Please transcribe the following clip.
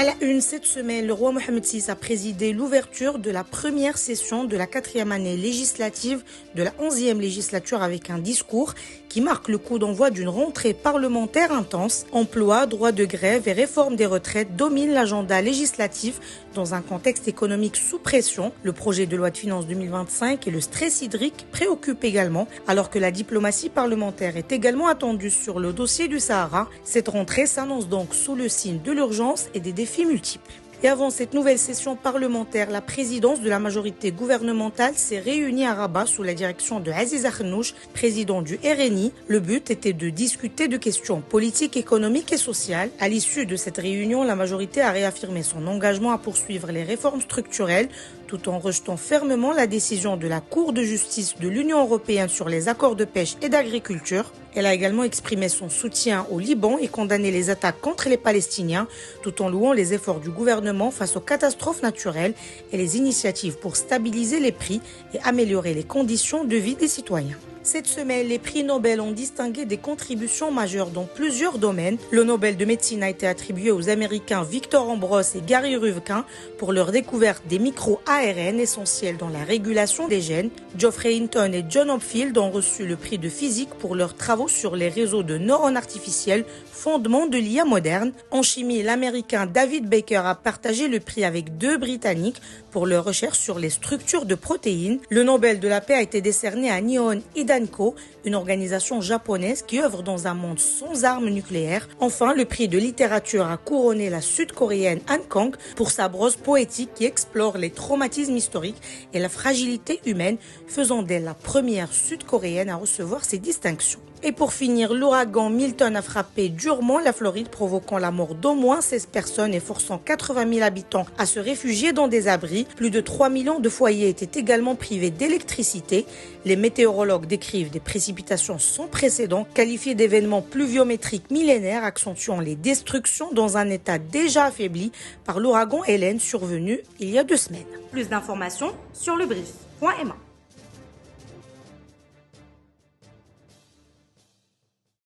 À la une, cette semaine, le roi Mohamed VI a présidé l'ouverture de la première session de la 4e année législative de la 11e législature avec un discours qui marque le coup d'envoi d'une rentrée parlementaire intense. Emploi, droit de grève et réforme des retraites dominent l'agenda législatif dans un contexte économique sous pression. Le projet de loi de finances 2025 et le stress hydrique préoccupent également, alors que la diplomatie parlementaire est également attendue sur le dossier du Sahara. Cette rentrée s'annonce donc sous le signe de l'urgence et des défis multiples. Et avant cette nouvelle session parlementaire, la présidence de la majorité gouvernementale s'est réunie à Rabat sous la direction de Aziz Akhannouch, président du RNI. Le but était de discuter de questions politiques, économiques et sociales. À l'issue de cette réunion, la majorité a réaffirmé son engagement à poursuivre les réformes structurelles tout en rejetant fermement la décision de la Cour de justice de l'Union européenne sur les accords de pêche et d'agriculture. Elle a également exprimé son soutien au Liban et condamné les attaques contre les Palestiniens, tout en louant les efforts du gouvernement face aux catastrophes naturelles et les initiatives pour stabiliser les prix et améliorer les conditions de vie des citoyens. Cette semaine, les prix Nobel ont distingué des contributions majeures dans plusieurs domaines. Le Nobel de médecine a été attribué aux Américains Victor Ambros et Gary Ruvkun pour leur découverte des micro-ARN essentiels dans la régulation des gènes. Geoffrey Hinton et John Hopfield ont reçu le prix de physique pour leurs travaux sur les réseaux de neurones artificiels, fondement de l'IA moderne. En chimie, l'Américain David Baker a partagé le prix avec 2 Britanniques pour leur recherche sur les structures de protéines. Le Nobel de la paix a été décerné à Nihon Hidanko, une organisation japonaise qui œuvre dans un monde sans armes nucléaires. Enfin, le prix de littérature a couronné la sud-coréenne Han Kang pour sa prose poétique qui explore les traumatismes historiques et la fragilité humaine, faisant d'elle la première sud-coréenne à recevoir ces distinctions. Et pour finir, l'ouragan Milton a frappé durement la Floride, provoquant la mort d'au moins 16 personnes et forçant 80 000 habitants à se réfugier dans des abris. Plus de 3 millions de foyers étaient également privés d'électricité. Les météorologues décrivent des précipitations sans précédent, qualifiées d'événements pluviométriques millénaires, accentuant les destructions dans un état déjà affaibli par l'ouragan Hélène survenu il y a 2 semaines. Plus d'informations sur lebrief.ma.